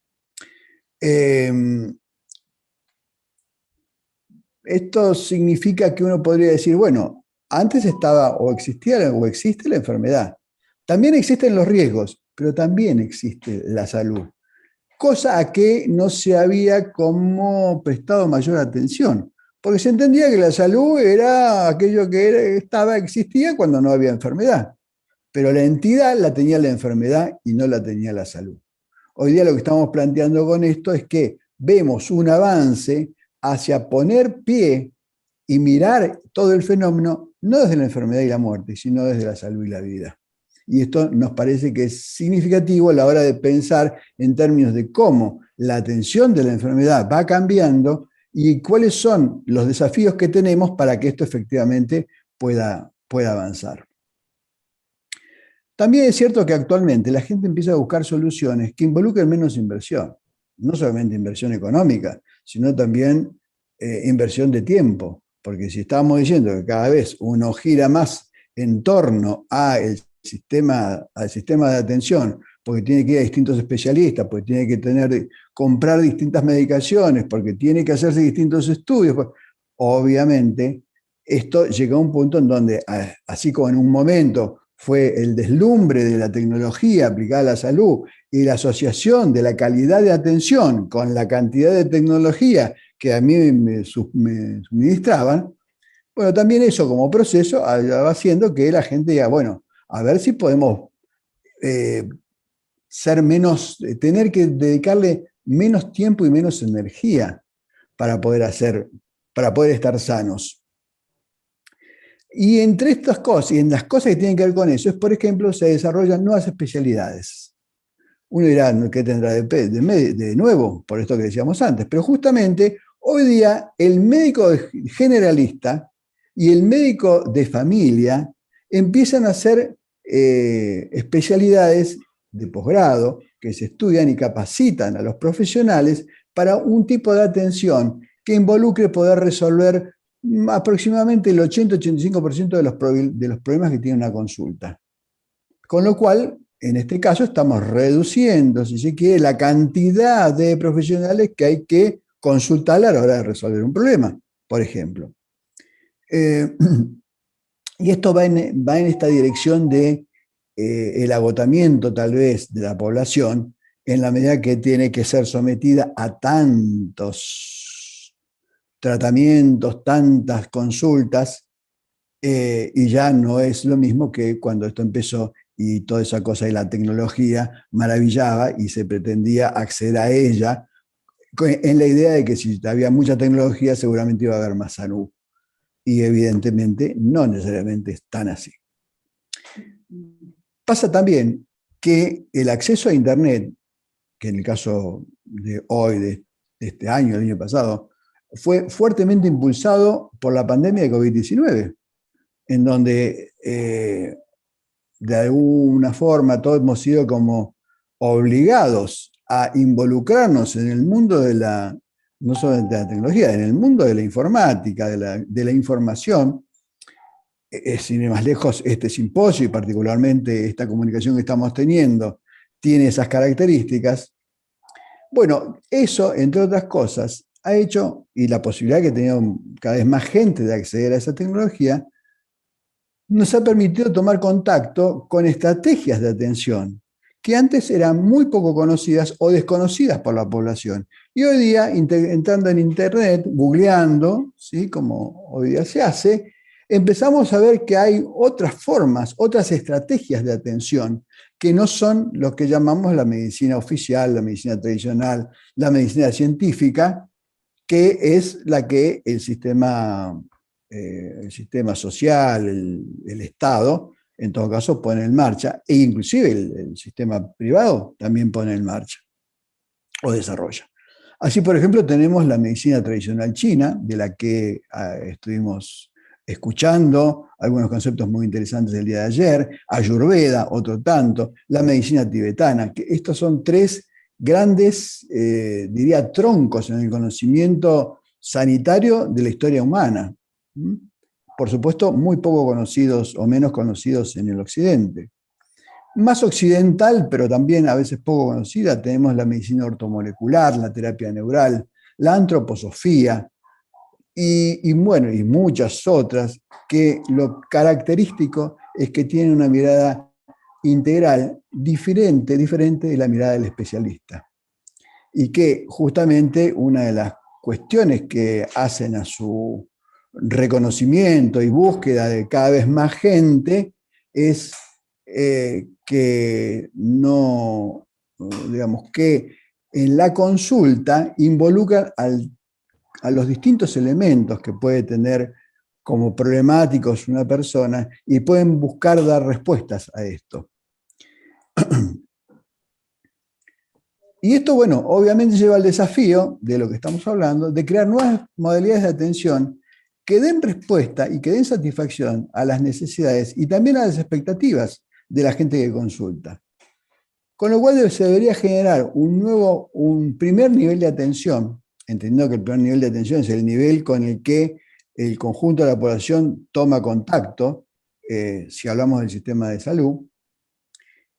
Esto significa que uno podría decir, bueno, antes estaba o existía o existe la enfermedad. También existen los riesgos, pero también existe la salud. Cosa a que no se había como prestado mayor atención, porque se entendía que la salud era aquello que existía cuando no había enfermedad, pero la entidad la tenía la enfermedad y no la tenía la salud. Hoy día lo que estamos planteando con esto es que vemos un avance hacia poner pie y mirar todo el fenómeno no desde la enfermedad y la muerte, sino desde la salud y la vida. Y esto nos parece que es significativo a la hora de pensar en términos de cómo la atención de la enfermedad va cambiando y cuáles son los desafíos que tenemos para que esto efectivamente pueda avanzar. También es cierto que actualmente la gente empieza a buscar soluciones que involucren menos inversión, no solamente inversión económica, sino también inversión de tiempo, porque si estamos diciendo que cada vez uno gira más en torno al sistema de atención, porque tiene que ir a distintos especialistas, porque tiene que comprar distintas medicaciones, porque tiene que hacerse distintos estudios, pues, obviamente esto llega a un punto en donde, así como en un momento fue el deslumbre de la tecnología aplicada a la salud y la asociación de la calidad de atención con la cantidad de tecnología que a mí me suministraban. Bueno, también eso como proceso va haciendo que la gente diga, bueno, a ver si podemos ser menos, tener que dedicarle menos tiempo y menos energía para poder estar sanos. Y entre estas cosas, y en las cosas que tienen que ver con eso, es, por ejemplo, se desarrollan nuevas especialidades. Uno dirá, ¿qué tendrá de nuevo? Por esto que decíamos antes. Pero justamente, hoy día, el médico generalista y el médico de familia empiezan a hacer especialidades de posgrado que se estudian y capacitan a los profesionales para un tipo de atención que involucre poder resolver aproximadamente el 80-85% de los problemas que tiene una consulta. Con lo cual, en este caso, estamos reduciendo, si se quiere, la cantidad de profesionales que hay que consultar a la hora de resolver un problema, por ejemplo. Y esto va en esta dirección de el agotamiento, tal vez, de la población, en la medida que tiene que ser sometida a tantos tratamientos, tantas consultas, y ya no es lo mismo que cuando esto empezó y toda esa cosa de la tecnología maravillaba y se pretendía acceder a ella en la idea de que si había mucha tecnología seguramente iba a haber más salud. Y evidentemente no necesariamente es tan así. Pasa también que el acceso a Internet, que en el caso de hoy, de este año, el año pasado, fue fuertemente impulsado por la pandemia de COVID-19, en donde de alguna forma todos hemos sido como obligados a involucrarnos en el mundo de no solamente de la tecnología, en el mundo de la informática, de la información. Sin ir más lejos, este simposio y particularmente esta comunicación que estamos teniendo tiene esas características. Bueno, eso, entre otras cosas, ha hecho, y la posibilidad que ha tenido cada vez más gente de acceder a esa tecnología, nos ha permitido tomar contacto con estrategias de atención que antes eran muy poco conocidas o desconocidas por la población. Y hoy día, entrando en Internet, googleando, ¿sí?, como hoy día se hace, empezamos a ver que hay otras formas, otras estrategias de atención que no son lo que llamamos la medicina oficial, la medicina tradicional, la medicina científica, que es la que el sistema social, el Estado, en todo caso pone en marcha, e inclusive el sistema privado también pone en marcha o desarrolla. Así, por ejemplo, tenemos la medicina tradicional china, de la que estuvimos escuchando algunos conceptos muy interesantes el día de ayer, Ayurveda, otro tanto, la medicina tibetana, que estos son tres grandes, diría, troncos en el conocimiento sanitario de la historia humana. Por supuesto, muy poco conocidos o menos conocidos en el occidente. Más occidental, pero también a veces poco conocida, tenemos la medicina ortomolecular, la terapia neural, la antroposofía y muchas otras, que lo característico es que tienen una mirada integral diferente de la mirada del especialista. Y que justamente una de las cuestiones que hacen a su reconocimiento y búsqueda de cada vez más gente es que no, digamos, que en la consulta involucra a los distintos elementos que puede tener como problemáticos una persona y pueden buscar dar respuestas a esto. Y esto, bueno, obviamente lleva al desafío de lo que estamos hablando, de crear nuevas modalidades de atención que den respuesta y que den satisfacción a las necesidades y también a las expectativas de la gente que consulta. Con lo cual se debería generar un primer nivel de atención, entendiendo que el primer nivel de atención es el nivel con el que el conjunto de la población toma contacto, si hablamos del sistema de salud,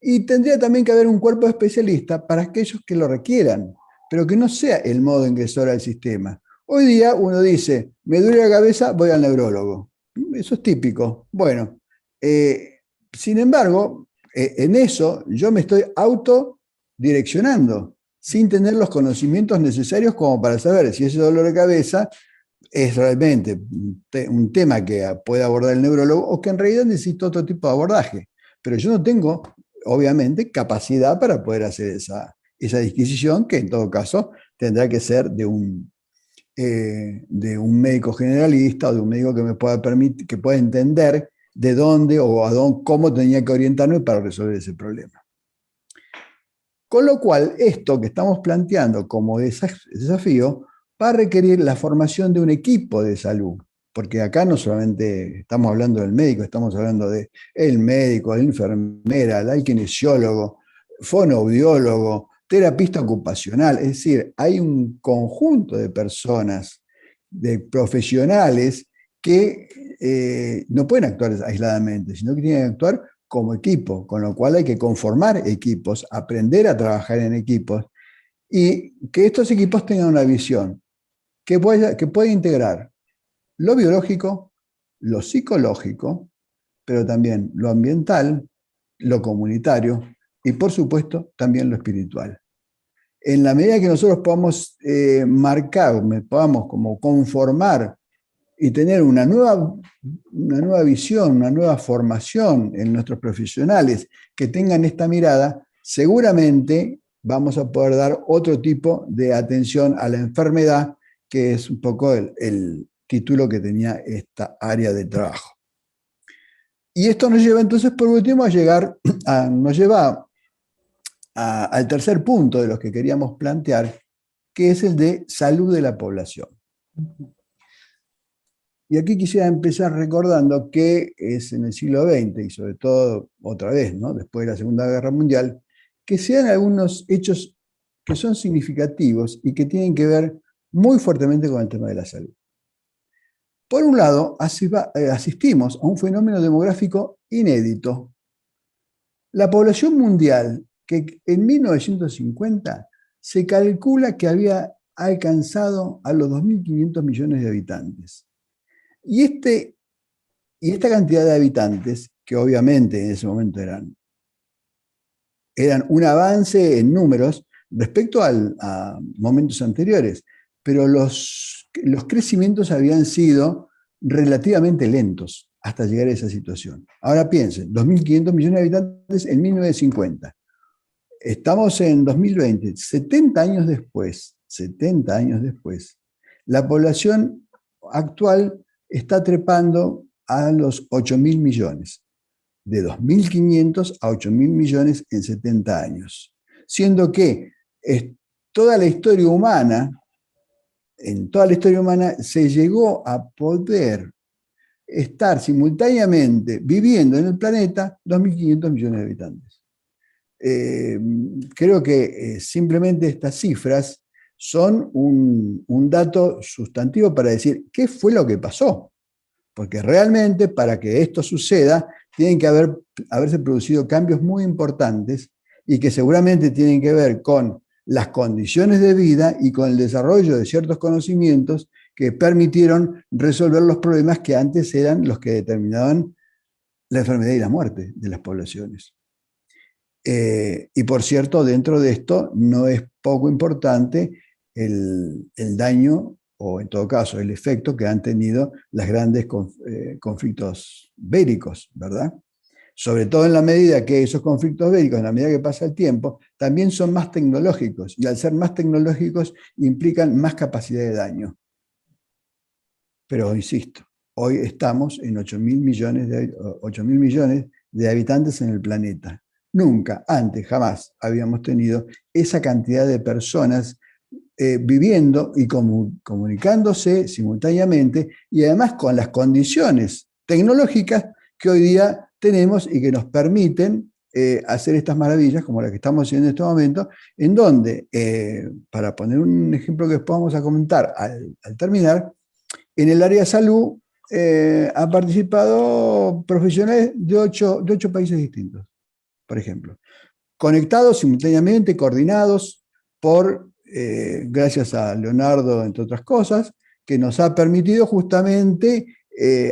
y tendría también que haber un cuerpo especialista para aquellos que lo requieran, pero que no sea el modo ingresor al sistema. Hoy día uno dice, me duele la cabeza, voy al neurólogo. Eso es típico. Bueno, sin embargo, en eso yo me estoy autodireccionando. sin tener los conocimientos necesarios como para saber si ese dolor de cabeza es realmente un tema que puede abordar el neurólogo o que en realidad necesita otro tipo de abordaje. Pero yo no tengo, obviamente, capacidad para poder hacer esa disquisición, que en todo caso tendrá que ser de un médico generalista o de un médico que me pueda permitir, que pueda entender de dónde o cómo tenía que orientarme para resolver ese problema. Con lo cual, esto que estamos planteando como desafío va a requerir la formación de un equipo de salud, porque acá no solamente estamos hablando del médico, estamos hablando del médico, de la enfermera, del kinesiólogo, fonoaudiólogo, terapista ocupacional, es decir, hay un conjunto de personas, de profesionales que no pueden actuar aisladamente, sino que tienen que actuar como equipo, con lo cual hay que conformar equipos, aprender a trabajar en equipos y que estos equipos tengan una visión que pueda integrar lo biológico, lo psicológico, pero también lo ambiental, lo comunitario y por supuesto también lo espiritual. En la medida que nosotros podamos marcar, podamos como conformar y tener una nueva visión, una nueva formación en nuestros profesionales que tengan esta mirada, seguramente vamos a poder dar otro tipo de atención a la enfermedad, que es un poco el título que tenía esta área de trabajo. Y esto nos lleva entonces, por último, nos lleva al tercer punto de los que queríamos plantear, que es el de salud de la población. Y aquí quisiera empezar recordando que es en el siglo XX, y sobre todo otra vez, ¿no?, después de la Segunda Guerra Mundial, que se dan algunos hechos que son significativos y que tienen que ver muy fuertemente con el tema de la salud. Por un lado, asistimos a un fenómeno demográfico inédito. La población mundial, que en 1950 se calcula que había alcanzado a los 2.500 millones de habitantes. Y esta cantidad de habitantes, que obviamente en ese momento eran un avance en números respecto a momentos anteriores, pero los crecimientos habían sido relativamente lentos hasta llegar a esa situación. Ahora piensen, 2.500 millones de habitantes en 1950. Estamos en 2020, 70 años después, la población actual está trepando a los 8.000 millones, de 2.500 a 8.000 millones en 70 años, siendo que en toda la historia humana se llegó a poder estar simultáneamente viviendo en el planeta 2.500 millones de habitantes. Creo que simplemente estas cifras son un dato sustantivo para decir qué fue lo que pasó, porque realmente para que esto suceda tienen que haberse producido cambios muy importantes y que seguramente tienen que ver con las condiciones de vida y con el desarrollo de ciertos conocimientos que permitieron resolver los problemas que antes eran los que determinaban la enfermedad y la muerte de las poblaciones. Y por cierto, dentro de esto no es poco importante el daño, o en todo caso el efecto que han tenido los grandes conflictos bélicos, ¿verdad? Sobre todo en la medida que esos conflictos bélicos, en la medida que pasa el tiempo, también son más tecnológicos, y al ser más tecnológicos implican más capacidad de daño. Pero insisto, hoy estamos en 8.000 millones de habitantes en el planeta. Nunca antes, jamás, habíamos tenido esa cantidad de personas viviendo y comunicándose simultáneamente, y además con las condiciones tecnológicas que hoy día tenemos y que nos permiten hacer estas maravillas como las que estamos haciendo en este momento, en donde, para poner un ejemplo que después vamos a comentar al terminar, en el área de salud han participado profesionales de ocho países distintos, por ejemplo, conectados simultáneamente, coordinados gracias a Leonardo, entre otras cosas, que nos ha permitido justamente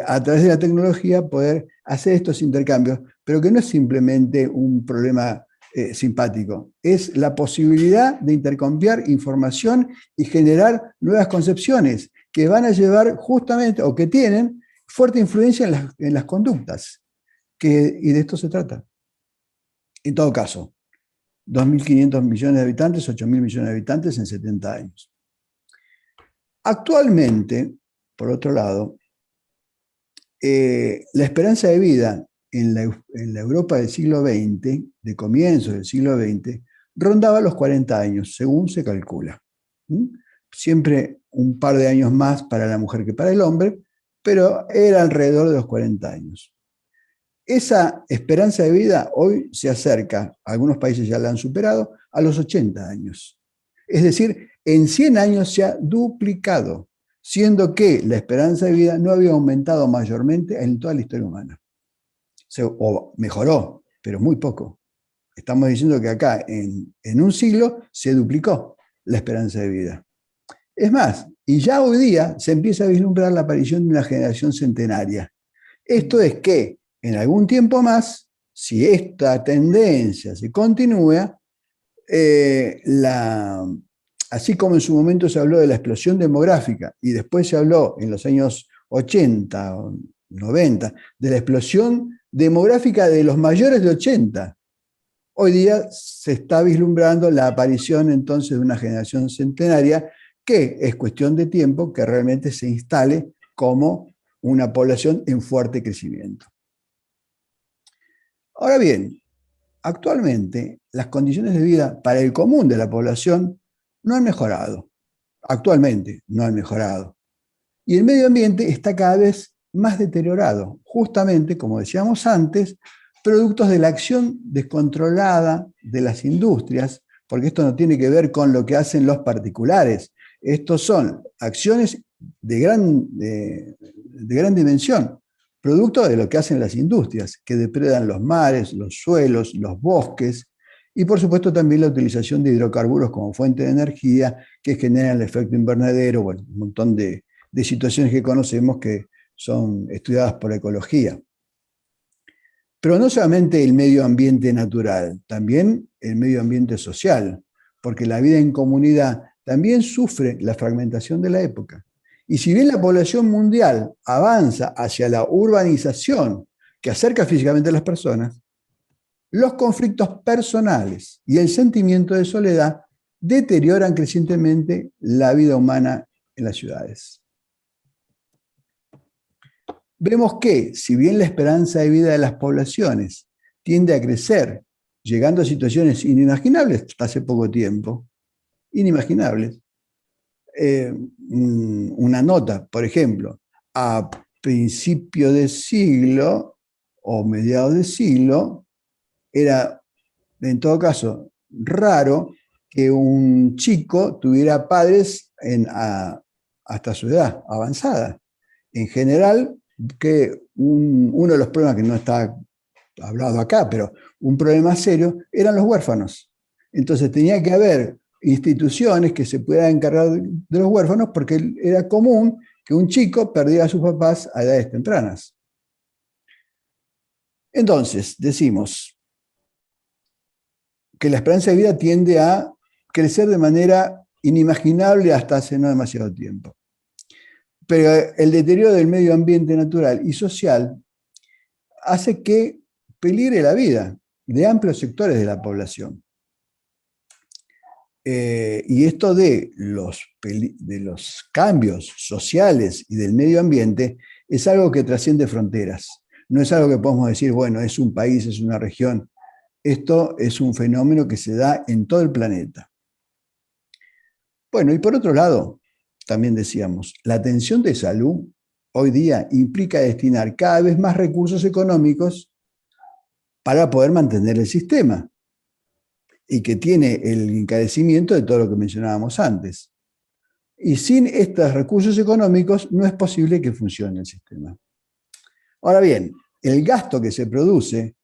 a través de la tecnología poder hacer estos intercambios, pero que no es simplemente un problema simpático. Es la posibilidad de intercambiar información y generar nuevas concepciones que van a llevar justamente, o que tienen fuerte influencia en las conductas. Y de esto se trata. En todo caso, 2.500 millones de habitantes, 8.000 millones de habitantes en 70 años. Actualmente, por otro lado, la esperanza de vida en la Europa del siglo XX, de comienzos del siglo XX, rondaba los 40 años, según se calcula. Siempre un par de años más para la mujer que para el hombre, pero era alrededor de los 40 años. Esa esperanza de vida hoy se acerca, algunos países ya la han superado, a los 80 años. Es decir, en 100 años se ha duplicado, siendo que la esperanza de vida no había aumentado mayormente en toda la historia humana. O mejoró, pero muy poco. Estamos diciendo que acá, en un siglo, se duplicó la esperanza de vida. Es más, y ya hoy día se empieza a vislumbrar la aparición de una generación centenaria. Esto es que, en algún tiempo más, si esta tendencia se continúa, así como en su momento se habló de la explosión demográfica y después se habló en los años 80 o 90 de la explosión demográfica de los mayores de 80, hoy día se está vislumbrando la aparición entonces de una generación centenaria que es cuestión de tiempo que realmente se instale como una población en fuerte crecimiento. Ahora bien, actualmente las condiciones de vida para el común de la población no han mejorado. Actualmente no han mejorado. Y el medio ambiente está cada vez más deteriorado, justamente, como decíamos antes, productos de la acción descontrolada de las industrias, porque esto no tiene que ver con lo que hacen los particulares. Estos son acciones de gran dimensión, producto de lo que hacen las industrias, que depredan los mares, los suelos, los bosques, y por supuesto también la utilización de hidrocarburos como fuente de energía que generan el efecto invernadero, bueno, un montón de situaciones que conocemos que son estudiadas por ecología. Pero no solamente el medio ambiente natural, también el medio ambiente social, porque la vida en comunidad también sufre la fragmentación de la época. Y si bien la población mundial avanza hacia la urbanización que acerca físicamente a las personas, los conflictos personales y el sentimiento de soledad deterioran crecientemente la vida humana en las ciudades. Vemos que, si bien la esperanza de vida de las poblaciones tiende a crecer, llegando a situaciones inimaginables hasta hace poco tiempo, inimaginables, una nota, por ejemplo, a principio de siglo o mediados de siglo, era, en todo caso, raro que un chico tuviera padres hasta su edad avanzada. En general, que uno de los problemas que no está hablado acá, pero un problema serio, eran los huérfanos. Entonces tenía que haber instituciones que se pudieran encargar de los huérfanos porque era común que un chico perdiera a sus papás a edades tempranas. Entonces, decimos que la esperanza de vida tiende a crecer de manera inimaginable hasta hace no demasiado tiempo. Pero el deterioro del medio ambiente natural y social hace que peligre la vida de amplios sectores de la población. Y esto de los cambios sociales y del medio ambiente es algo que trasciende fronteras. No es algo que podemos decir, bueno, es un país, es una región. Esto es un fenómeno que se da en todo el planeta. Bueno, y por otro lado, también decíamos, la atención de salud hoy día implica destinar cada vez más recursos económicos para poder mantener el sistema y que tiene el encarecimiento de todo lo que mencionábamos antes. Y sin estos recursos económicos no es posible que funcione el sistema. Ahora bien, el gasto que se produce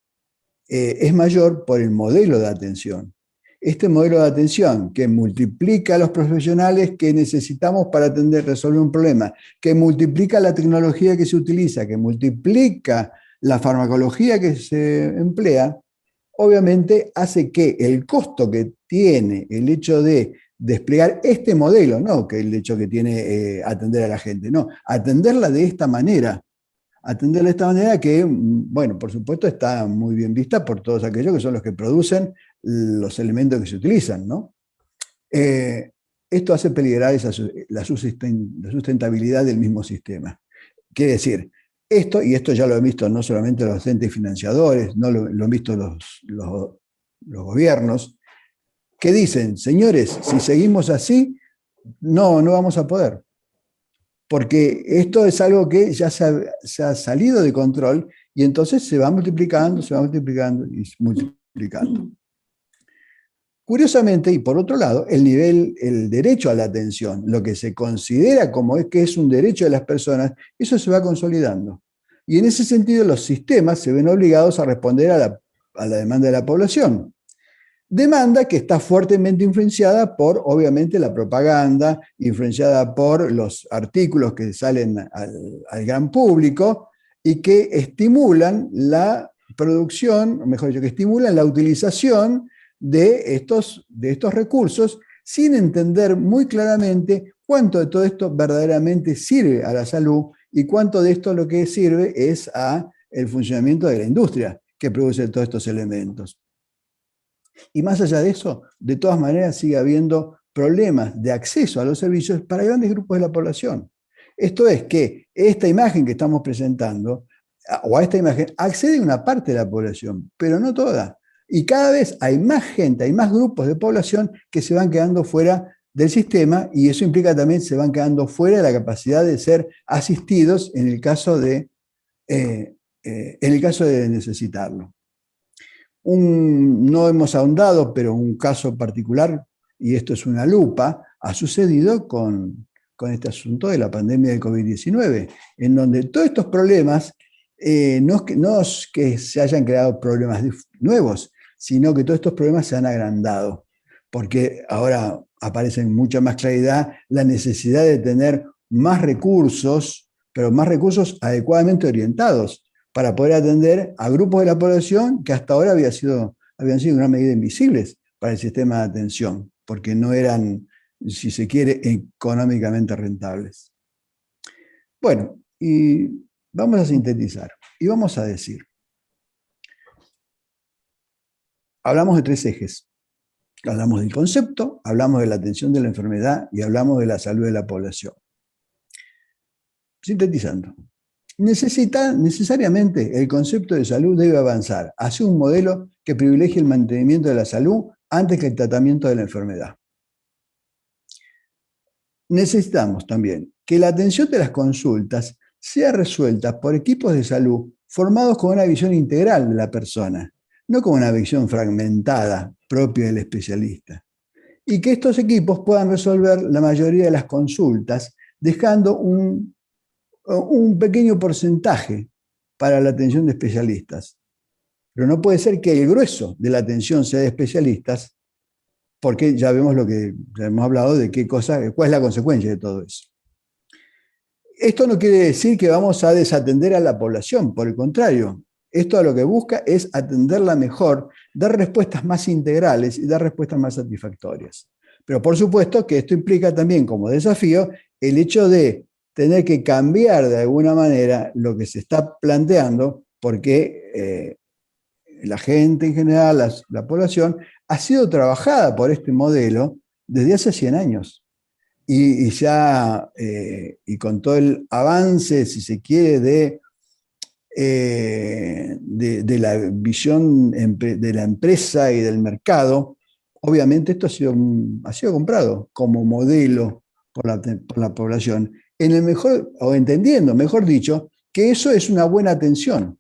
es mayor por el modelo de atención. Este modelo de atención que multiplica a los profesionales que necesitamos para resolver un problema, que multiplica la tecnología que se utiliza, que multiplica la farmacología que se emplea, obviamente hace que el costo que tiene el hecho de desplegar este modelo, no que el hecho que tiene atender a la gente, no, atenderla de esta manera. Atenderla de esta manera que, bueno, por supuesto está muy bien vista por todos aquellos que son los que producen los elementos que se utilizan, ¿no? Esto hace peligrar la sustentabilidad del mismo sistema. Quiere decir, y esto ya lo han visto no solamente los entes financiadores, no lo han visto los gobiernos, que dicen, señores, si seguimos así, no vamos a poder. Porque esto es algo que ya se ha salido de control y entonces se va multiplicando y multiplicando. Curiosamente, y por otro lado, el derecho a la atención, lo que se considera como que es un derecho de las personas, eso se va consolidando. Y en ese sentido los sistemas se ven obligados a responder a la demanda de la población. Demanda que está fuertemente influenciada por, obviamente, la propaganda, influenciada por los artículos que salen al gran público y que estimulan la producción, o mejor dicho, que estimulan la utilización de estos recursos sin entender muy claramente cuánto de todo esto verdaderamente sirve a la salud y cuánto de esto lo que sirve es a el funcionamiento de la industria que produce todos estos elementos. Y más allá de eso, de todas maneras sigue habiendo problemas de acceso a los servicios para grandes grupos de la población. Esto es que esta imagen que estamos presentando, o a esta imagen, accede una parte de la población, pero no toda. Y cada vez hay más gente, hay más grupos de población que se van quedando fuera del sistema y eso implica también que se van quedando fuera de la capacidad de ser asistidos en el caso de necesitarlo. No hemos ahondado, pero un caso particular, y esto es una lupa, ha sucedido con este asunto de la pandemia del COVID-19, en donde todos estos problemas, no es que se hayan creado problemas nuevos, sino que todos estos problemas se han agrandado, porque ahora aparece en mucha más claridad la necesidad de tener más recursos, pero más recursos adecuadamente orientados, para poder atender a grupos de la población que hasta ahora habían sido en gran medida invisibles para el sistema de atención, porque no eran, si se quiere, económicamente rentables. Bueno, y vamos a sintetizar y vamos a decir, hablamos de 3 ejes. Hablamos del concepto, hablamos de la atención de la enfermedad y hablamos de la salud de la población. Sintetizando. Necesariamente el concepto de salud debe avanzar hacia un modelo que privilegie el mantenimiento de la salud antes que el tratamiento de la enfermedad. Necesitamos también que la atención de las consultas sea resuelta por equipos de salud formados con una visión integral de la persona, no con una visión fragmentada propia del especialista. Y que estos equipos puedan resolver la mayoría de las consultas, dejando un pequeño porcentaje para la atención de especialistas. Pero no puede ser que el grueso de la atención sea de especialistas, porque ya vemos ya hemos hablado de cuál es la consecuencia de todo eso. Esto no quiere decir que vamos a desatender a la población, por el contrario, esto lo que busca es atenderla mejor, dar respuestas más integrales y dar respuestas más satisfactorias. Pero por supuesto que esto implica también como desafío el hecho de tener que cambiar de alguna manera lo que se está planteando, porque la gente en general, la población, ha sido trabajada por este modelo desde hace 100 años. Y con todo el avance, si se quiere, de la visión de la empresa y del mercado, obviamente esto ha sido comprado como modelo por la población, entendiendo, mejor dicho, que eso es una buena atención.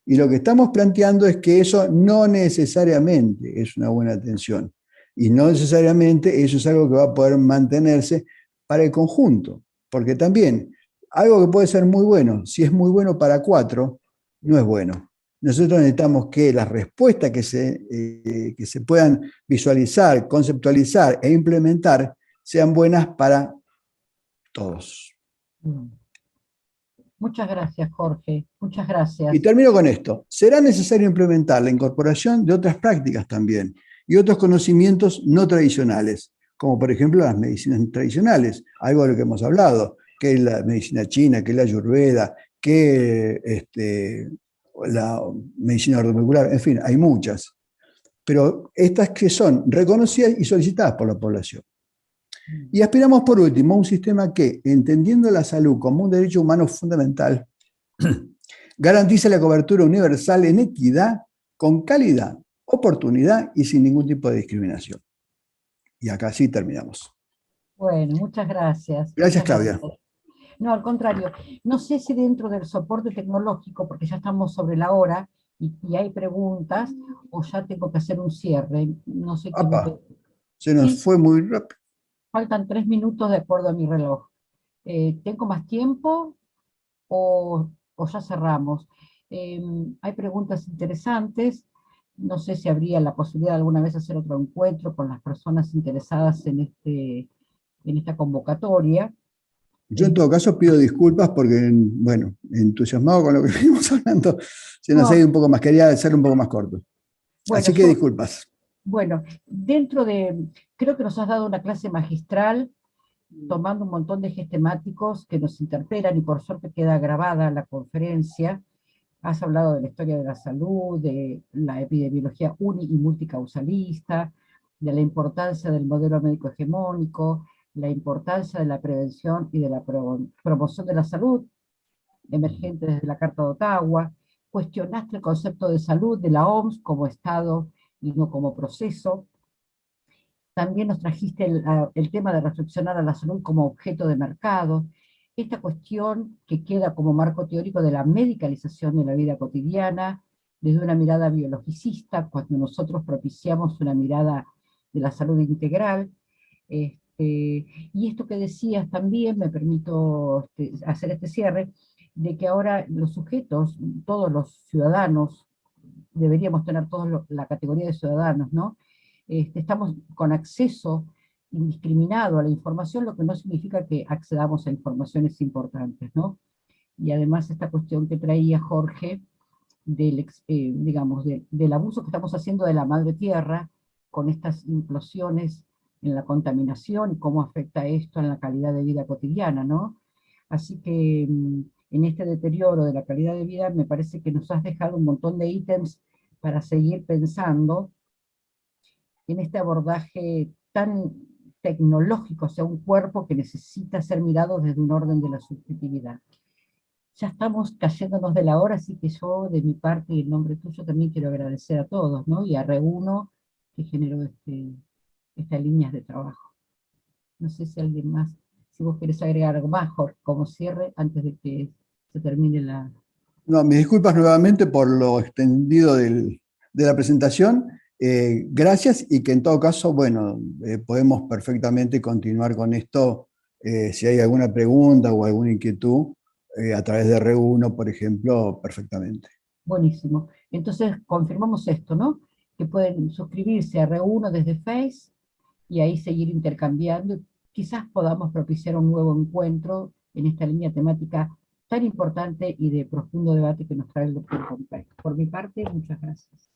Y lo que estamos planteando es que eso no necesariamente es una buena atención. Y no necesariamente eso es algo que va a poder mantenerse para el conjunto. Porque también, algo que puede ser muy bueno, si es muy bueno para 4, no es bueno. Nosotros necesitamos que las respuestas que se puedan visualizar, conceptualizar e implementar sean buenas para todos. Muchas gracias, Jorge. Muchas Y gracias. termino con esto. Será necesario implementar la incorporación de otras prácticas también y otros conocimientos no tradicionales, como por ejemplo las medicinas tradicionales, algo de lo que hemos hablado, que es la medicina china, que es la ayurveda, que la medicina ortomolecular, en fin, hay muchas. Pero estas que son reconocidas y solicitadas por la población. Y aspiramos por último a un sistema que, entendiendo la salud como un derecho humano fundamental, garantice la cobertura universal en equidad, con calidad, oportunidad y sin ningún tipo de discriminación. Y acá sí terminamos. Bueno, muchas gracias. Gracias, Muchas Claudia. gracias. No, al contrario. No sé si dentro del soporte tecnológico, porque ya estamos sobre la hora y hay preguntas, o ya tengo que hacer un cierre. No sé qué me... Apa, se nos Sí, fue muy rápido. faltan 3 minutos de acuerdo a mi reloj. ¿Tengo más tiempo o ya cerramos? Hay preguntas interesantes. No sé si habría la posibilidad de alguna vez hacer otro encuentro con las personas interesadas en esta convocatoria. Yo en Eh, todo caso pido disculpas porque, bueno, entusiasmado con lo que venimos hablando, se nos ha ido no, un poco más, quería hacerlo un poco más corto. bueno, Así que disculpas. bueno, creo que nos has dado una clase magistral, tomando un montón de ejes temáticos que nos interpelan y por suerte queda grabada la conferencia. Has hablado de la historia de la salud, de la epidemiología uni y multicausalista, de la importancia del modelo médico hegemónico, la importancia de la prevención y de la promoción de la salud emergente desde la Carta de Ottawa. Cuestionaste el concepto de salud de la OMS como Estado y no como proceso. También nos trajiste el tema de reflexionar a la salud como objeto de mercado, esta cuestión que queda como marco teórico de la medicalización de la vida cotidiana, desde una mirada biologicista, cuando nosotros propiciamos una mirada de la salud integral. Y esto que decías también, me permito hacer este cierre, de que ahora los sujetos, todos los ciudadanos, deberíamos tener todos la categoría de ciudadanos, ¿no? Estamos con acceso indiscriminado a la información, lo que no significa que accedamos a informaciones importantes, ¿no? Y además esta cuestión que traía Jorge, digamos, del abuso que estamos haciendo de la madre tierra con estas implosiones en la contaminación y cómo afecta esto en la calidad de vida cotidiana, ¿no? Así que en este deterioro de la calidad de vida me parece que nos has dejado un montón de ítems para seguir pensando en este abordaje tan tecnológico hacia un cuerpo que necesita ser mirado desde un orden de la subjetividad. Ya estamos cayéndonos de la hora, así que yo, de mi parte y en nombre tuyo, también quiero agradecer a todos, ¿no? Y a Reuno, que generó estas líneas de trabajo. No sé si alguien más, si vos querés agregar algo más, Jorge, como cierre, antes de que se termine la... No, mis disculpas nuevamente por lo extendido de la presentación. Gracias y que en todo caso, bueno, podemos perfectamente continuar con esto si hay alguna pregunta o alguna inquietud a través de Re1, por ejemplo, perfectamente. Buenísimo. Entonces, confirmamos esto, ¿no? Que pueden suscribirse a Reuno desde Face y ahí seguir intercambiando. Quizás podamos propiciar un nuevo encuentro en esta línea temática tan importante y de profundo debate que nos trae el doctor Pompey. Por mi parte, muchas gracias.